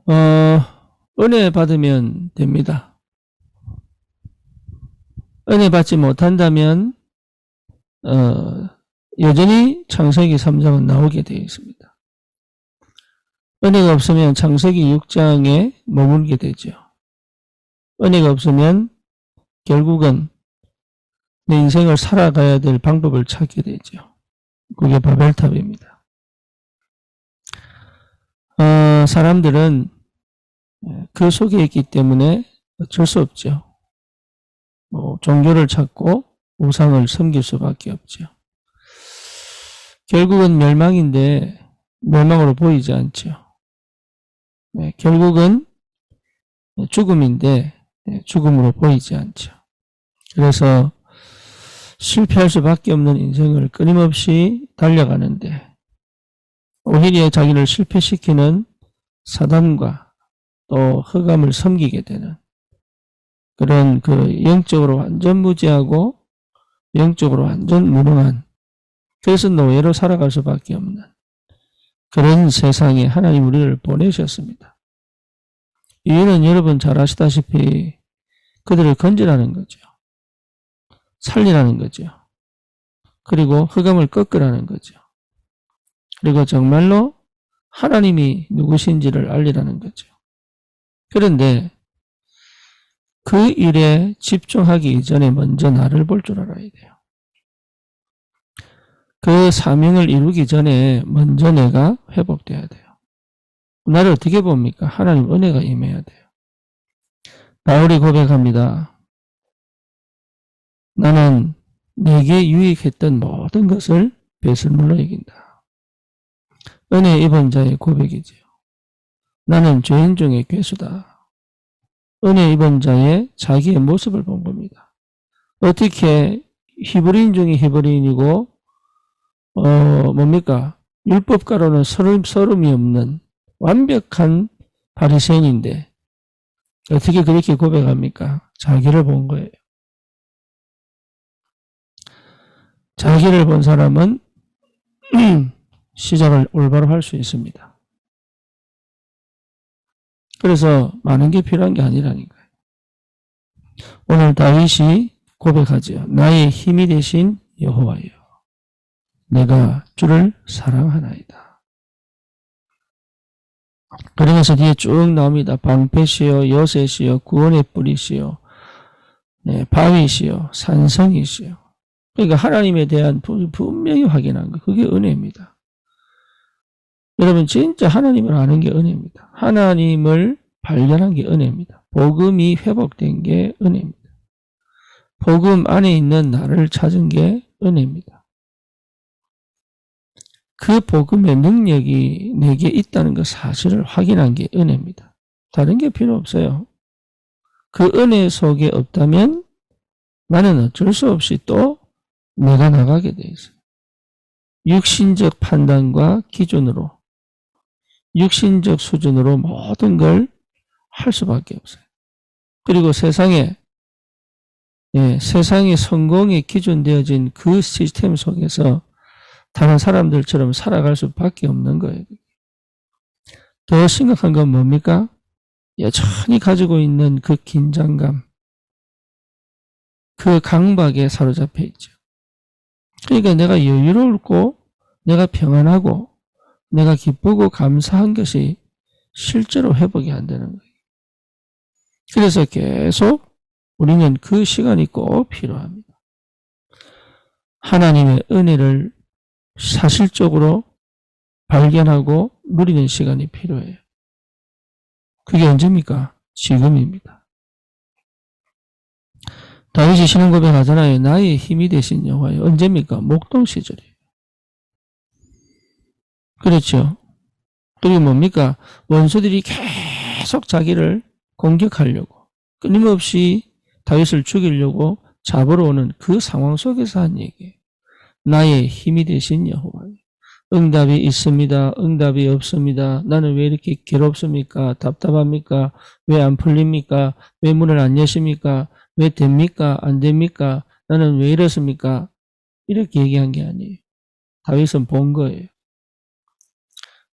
은혜 받으면 됩니다. 은혜 받지 못한다면 여전히 창세기 3장은 나오게 되어 있습니다. 은혜가 없으면 창세기 6장에 머물게 되죠. 은혜가 없으면 결국은 내 인생을 살아가야 될 방법을 찾게 되죠. 그게 바벨탑입니다. 사람들은 그 속에 있기 때문에 어쩔 수 없죠. 종교를 찾고 우상을 섬길 수밖에 없죠. 결국은 멸망인데 멸망으로 보이지 않죠. 결국은 죽음인데 죽음으로 보이지 않죠. 그래서 실패할 수밖에 없는 인생을 끊임없이 달려가는데 오히려 자기를 실패시키는 사단과 또 흑암을 섬기게 되는 그런 영적으로 완전 무지하고 영적으로 완전 무능한, 그래서 노예로 살아갈 수밖에 없는 그런 세상에 하나님 우리를 보내셨습니다. 이유는 여러분 잘 아시다시피 그들을 건지라는 거죠. 살리라는 거죠. 그리고 흑암을 꺾으라는 거죠. 그리고 정말로 하나님이 누구신지를 알리라는 거죠. 그런데 그 일에 집중하기 이전에 먼저 나를 볼 줄 알아야 돼요. 그 사명을 이루기 전에 먼저 내가 회복돼야 돼요. 나를 어떻게 봅니까? 하나님 은혜가 임해야 돼요. 바울이 고백합니다. 나는 내게 유익했던 모든 것을 배설물로 여긴다. 은혜 입은 자의 고백이지요. 나는 죄인 중에 괴수다. 은혜 입은 자의 자기의 모습을 본 겁니다. 어떻게 히브리인 중에 히브리인이고 뭡니까? 율법가로는 서름이 없는 완벽한 바리새인인데 어떻게 그렇게 고백합니까? 자기를 본 거예요. 자기를 본 사람은 시작을 올바로 할 수 있습니다. 그래서 많은 게 필요한 게 아니라니까요. 오늘 다윗이 고백하죠. 나의 힘이 되신 여호와여, 내가 주를 사랑하나이다. 그러면서 뒤에 쭉 나옵니다. 방패시여, 여셋이여, 구원의 뿌리시여, 바위시여, 산성이시여. 그러니까 하나님에 대한 분명히 확인한 거, 그게 은혜입니다. 여러분 진짜 하나님을 아는 게 은혜입니다. 하나님을 발견한 게 은혜입니다. 복음이 회복된 게 은혜입니다. 복음 안에 있는 나를 찾은 게 은혜입니다. 그 복음의 능력이 내게 있다는 그 사실을 확인한 게 은혜입니다. 다른 게 필요 없어요. 그 은혜 속에 없다면 나는 어쩔 수 없이 또 내가 나가게 돼 있어요. 육신적 판단과 기준으로, 육신적 수준으로 모든 걸 할 수밖에 없어요. 그리고 세상에 성공에 기준되어진 그 시스템 속에서 다른 사람들처럼 살아갈 수밖에 없는 거예요. 더 심각한 건 뭡니까? 여전히 가지고 있는 그 긴장감, 그 강박에 사로잡혀 있죠. 그러니까 내가 여유롭고 내가 평안하고 내가 기쁘고 감사한 것이 실제로 회복이 안 되는 거예요. 그래서 계속 우리는 그 시간이 꼭 필요합니다. 하나님의 은혜를 사실적으로 발견하고 누리는 시간이 필요해요. 그게 언제입니까? 지금입니다. 다윗이 신앙 고백하잖아요. 나의 힘이 되신 여호와여. 언제입니까? 목동 시절이에요. 그렇죠. 그리고 뭡니까? 원수들이 계속 자기를 공격하려고 끊임없이 다윗을 죽이려고 잡으러 오는 그 상황 속에서 한 얘기예요. 나의 힘이 되신 여호와여. 응답이 있습니다. 응답이 없습니다. 나는 왜 이렇게 괴롭습니까? 답답합니까? 왜 안 풀립니까? 왜 문을 안 여십니까? 왜 됩니까? 안 됩니까? 나는 왜 이렇습니까? 이렇게 얘기한 게 아니에요. 다윗은 본 거예요.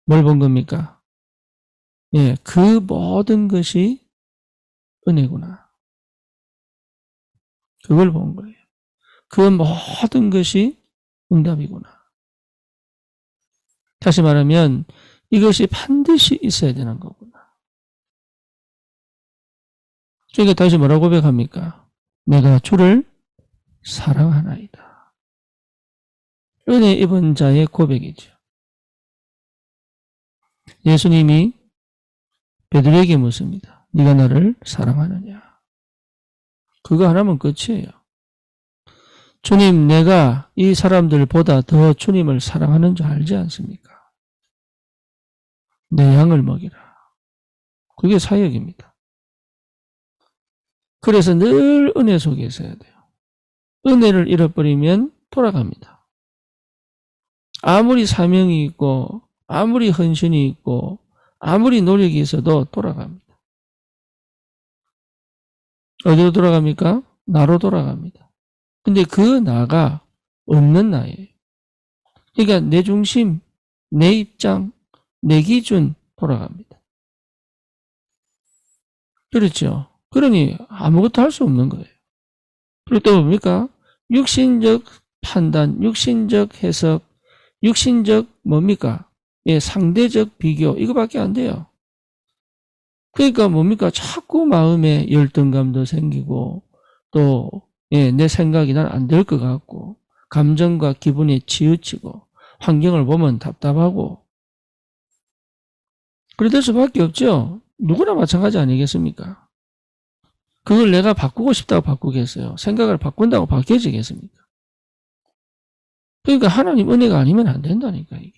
뭘 본 겁니까? 예, 그 모든 것이 은혜구나. 그걸 본 거예요. 그 모든 것이 응답이구나. 다시 말하면 이것이 반드시 있어야 되는 거구나. 그러니까 다시 뭐라고 고백합니까? 내가 주를 사랑하나이다. 은혜 입은 자의 고백이죠. 예수님이 베드로에게 묻습니다. 네가 나를 사랑하느냐? 그거 하나면 끝이에요. 주님, 내가 이 사람들보다 더 주님을 사랑하는 줄 알지 않습니까? 내 양을 먹이라. 그게 사역입니다. 그래서 늘 은혜 속에 있어야 돼요. 은혜를 잃어버리면 돌아갑니다. 아무리 사명이 있고 아무리 헌신이 있고 아무리 노력이 있어도 돌아갑니다. 어디로 돌아갑니까? 나로 돌아갑니다. 근데 그 나가 없는 나예요. 그러니까 내 중심, 내 입장, 내 기준 돌아갑니다. 그렇죠? 그러니 아무것도 할 수 없는 거예요. 그럴 때 뭡니까? 육신적 판단, 육신적 해석, 육신적 뭡니까? 예, 상대적 비교 이거밖에 안 돼요. 그러니까 뭡니까? 자꾸 마음에 열등감도 생기고 또 예, 내 생각이 난 안 될 것 같고 감정과 기분이 치우치고 환경을 보면 답답하고 그래 될 수밖에 없죠. 누구나 마찬가지 아니겠습니까? 그걸 내가 바꾸고 싶다고 바꾸겠어요? 생각을 바꾼다고 바뀌어지겠습니까? 그러니까 하나님 은혜가 아니면 안 된다니까 이게.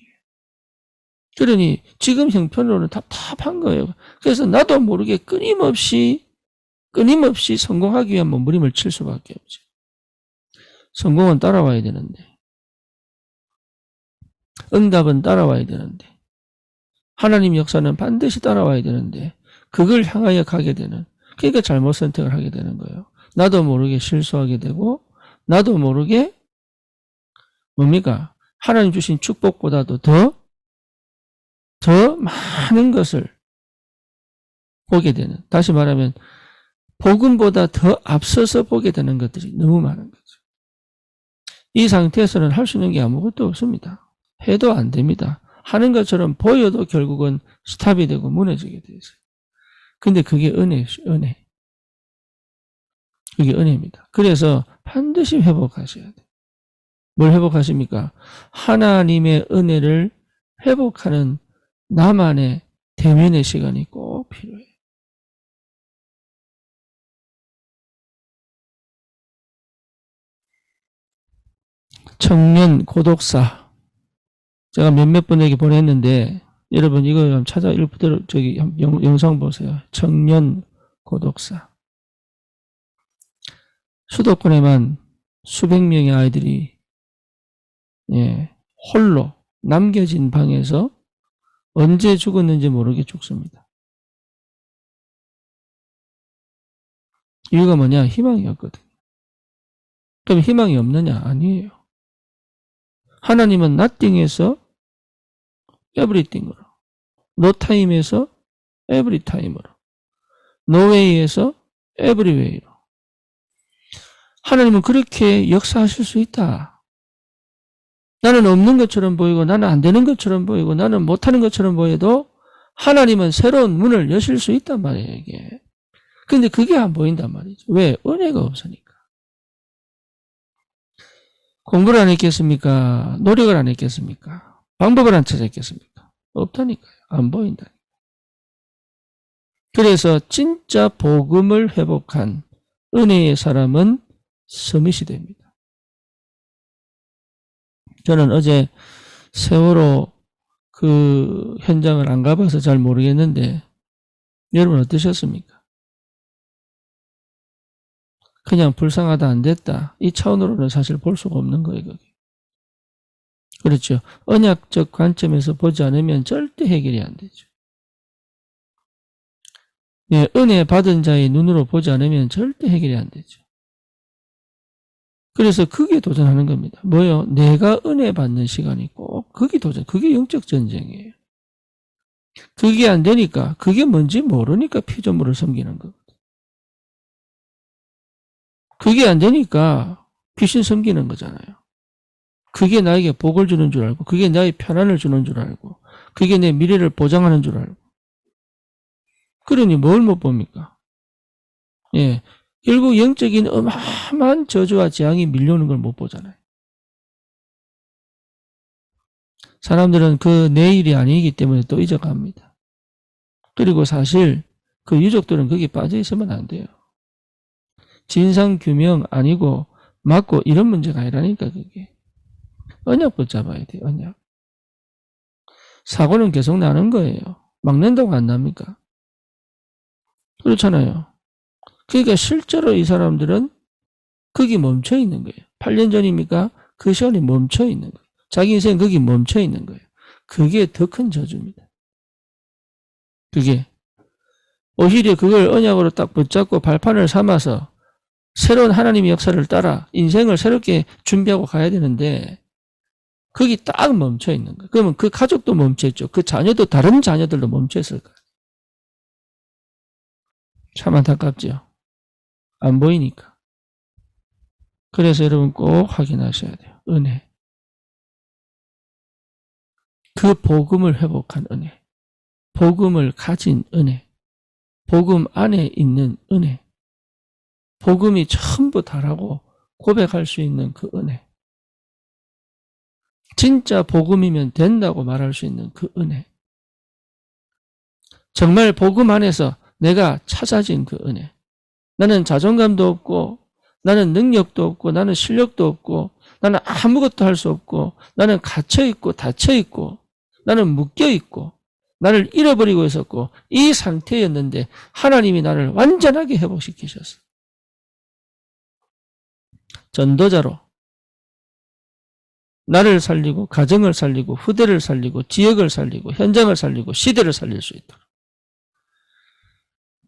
그러니 지금 형편으로는 답답한 거예요. 그래서 나도 모르게 끊임없이 성공하기 위한 몸부림을 칠 수밖에 없죠. 성공은 따라와야 되는데 응답은 따라와야 되는데 하나님 역사는 반드시 따라와야 되는데 그걸 향하여 가게 되는 그러니까 잘못 선택을 하게 되는 거예요. 나도 모르게 실수하게 되고 나도 모르게 뭡니까? 하나님 주신 축복보다도 더 많은 것을 보게 되는 다시 말하면 복음보다 더 앞서서 보게 되는 것들이 너무 많은 거죠. 이 상태에서는 할 수 있는 게 아무것도 없습니다. 해도 안 됩니다. 하는 것처럼 보여도 결국은 스탑이 되고 무너지게 돼 있어요. 근데 그게 은혜. 그게 은혜입니다. 그래서 반드시 회복하셔야 돼요. 뭘 회복하십니까? 하나님의 은혜를 회복하는 나만의 대면의 시간이 꼭 필요해요. 청년 고독사. 제가 몇몇 분에게 보냈는데, 여러분 이거 좀 찾아, 저기 영상 보세요. 청년 고독사. 수도권에만 수백 명의 아이들이, 예, 홀로 남겨진 방에서 언제 죽었는지 모르게 죽습니다. 이유가 뭐냐? 희망이 없거든요. 그럼 희망이 없느냐? 아니에요. 하나님은 nothing에서 everything으로, no time에서 every time으로, no way에서 every way로. 하나님은 그렇게 역사하실 수 있다. 나는 없는 것처럼 보이고 나는 안 되는 것처럼 보이고 나는 못하는 것처럼 보여도 하나님은 새로운 문을 여실 수 있단 말이에요. 이게. 근데 그게 안 보인단 말이죠. 왜? 은혜가 없으니까. 공부를 안 했겠습니까? 노력을 안 했겠습니까? 방법을 안 찾았겠습니까? 없다니까요. 안 보인다니까요. 그래서 진짜 복음을 회복한 은혜의 사람은 서밋이 됩니다. 저는 어제 세월호 그 현장을 안 가봐서 잘 모르겠는데 여러분 어떠셨습니까? 그냥 불쌍하다 안 됐다 이 차원으로는 사실 볼 수가 없는 거예요. 그게. 그렇죠. 언약적 관점에서 보지 않으면 절대 해결이 안 되죠. 예, 은혜 받은 자의 눈으로 보지 않으면 절대 해결이 안 되죠. 그래서 그게 도전하는 겁니다. 뭐요? 내가 은혜 받는 시간이 꼭 그게 도전, 그게 영적 전쟁이에요. 그게 안 되니까, 그게 뭔지 모르니까 피조물을 섬기는 거거든. 그게 안 되니까 귀신 섬기는 거잖아요. 그게 나에게 복을 주는 줄 알고, 그게 나의 편안을 주는 줄 알고, 그게 내 미래를 보장하는 줄 알고. 그러니 뭘 못 봅니까? 예. 결국 영적인 어마어마한 저주와 재앙이 밀려오는 걸 못 보잖아요. 사람들은 그 내일이 아니기 때문에 또 잊어갑니다. 그리고 사실 그 유족들은 거기 빠져 있으면 안 돼요. 진상규명 아니고 맞고 이런 문제가 아니라니까 그게. 언약 붙잡아야 돼요. 언약. 사고는 계속 나는 거예요. 막는다고 안 납니까? 그렇잖아요. 그러니까 실제로 이 사람들은 거기 멈춰 있는 거예요. 8년 전입니까? 그 시간이 멈춰 있는 거예요. 자기 인생 거기 멈춰 있는 거예요. 그게 더 큰 저주입니다. 그게. 오히려 그걸 언약으로 딱 붙잡고 발판을 삼아서 새로운 하나님의 역사를 따라 인생을 새롭게 준비하고 가야 되는데 거기 딱 멈춰 있는 거예요. 그러면 그 가족도 멈춰 있죠. 그 자녀도 다른 자녀들도 멈춰 있을 거예요. 참 안타깝죠. 안 보이니까. 그래서 여러분 꼭 확인하셔야 돼요. 은혜. 그 복음을 회복한 은혜. 복음을 가진 은혜. 복음 안에 있는 은혜. 복음이 전부 다라고 고백할 수 있는 그 은혜. 진짜 복음이면 된다고 말할 수 있는 그 은혜. 정말 복음 안에서 내가 찾아진 그 은혜. 나는 자존감도 없고 나는 능력도 없고 나는 실력도 없고 나는 아무것도 할 수 없고 나는 갇혀있고 닫혀있고 나는 묶여있고 나를 잃어버리고 있었고 이 상태였는데 하나님이 나를 완전하게 회복시키셨어. 전도자로 나를 살리고 가정을 살리고 후대를 살리고 지역을 살리고 현장을 살리고 시대를 살릴 수 있도록.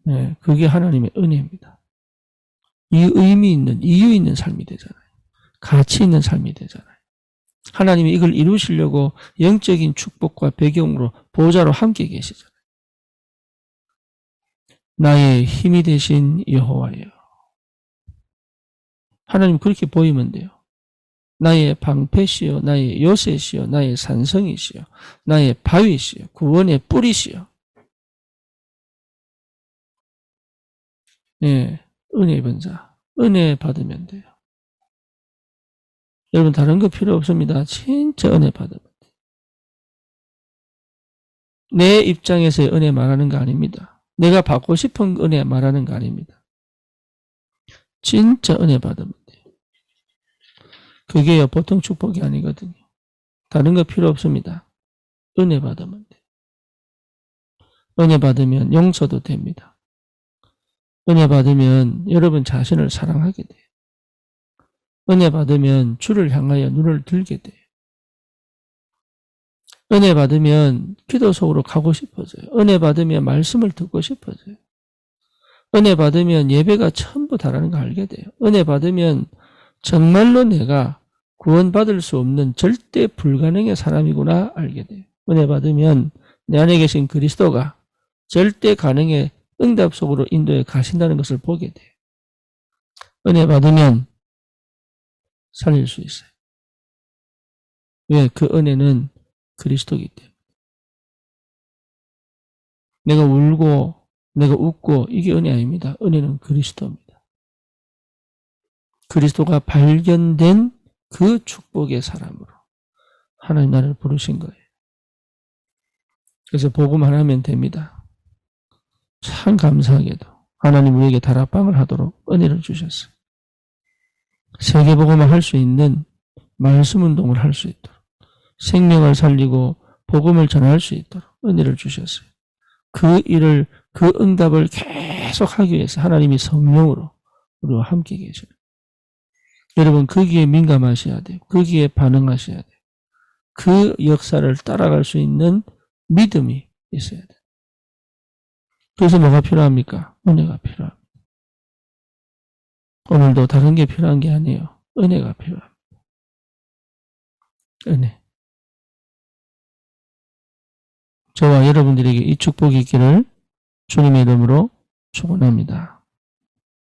네, 그게 하나님의 은혜입니다. 이 의미 있는 이유 있는 삶이 되잖아요. 가치 있는 삶이 되잖아요. 하나님이 이걸 이루시려고 영적인 축복과 배경으로 보좌로 함께 계시잖아요. 나의 힘이 되신 여호와여. 하나님 그렇게 보이면 돼요. 나의 방패시여, 나의 요새시여, 나의 산성이시여, 나의 바위시여, 구원의 뿌리시여. 예, 은혜 번자. 은혜 받으면 돼요. 여러분 다른 거 필요 없습니다. 진짜 은혜 받으면 돼요. 내 입장에서의 은혜 말하는 거 아닙니다. 내가 받고 싶은 은혜 말하는 거 아닙니다. 진짜 은혜 받으면 돼요. 그게요 보통 축복이 아니거든요. 다른 거 필요 없습니다. 은혜 받으면 돼요. 은혜 받으면 용서도 됩니다. 은혜 받으면 여러분 자신을 사랑하게 돼요. 은혜 받으면 주를 향하여 눈을 들게 돼요. 은혜 받으면 기도 속으로 가고 싶어져요. 은혜 받으면 말씀을 듣고 싶어져요. 은혜 받으면 예배가 전부 다라는 걸 알게 돼요. 은혜 받으면 정말로 내가 구원받을 수 없는 절대 불가능의 사람이구나 알게 돼요. 은혜 받으면 내 안에 계신 그리스도가 절대 가능의 응답 속으로 인도해 가신다는 것을 보게 돼요. 은혜 받으면 살릴 수 있어요. 왜? 그 은혜는 그리스도이기 때문에. 내가 울고 내가 웃고 이게 은혜 아닙니다. 은혜는 그리스도입니다. 그리스도가 발견된 그 축복의 사람으로 하나님 나를 부르신 거예요. 그래서 복음 하나면 됩니다. 참 감사하게도 하나님 우리에게 다락방을 하도록 은혜를 주셨어요. 세계복음을 할 수 있는 말씀운동을 할 수 있도록 생명을 살리고 복음을 전할 수 있도록 은혜를 주셨어요. 그 일을 그 응답을 계속 하기 위해서 하나님이 성령으로 우리와 함께 계셔요. 여러분 거기에 민감하셔야 돼요. 거기에 반응하셔야 돼요. 그 역사를 따라갈 수 있는 믿음이 있어야 돼요. 그래서 뭐가 필요합니까? 은혜가 필요합니다. 오늘도 다른 게 필요한 게 아니에요. 은혜가 필요합니다. 은혜. 저와 여러분들에게 이 축복이 있기를 주님의 이름으로 축원합니다.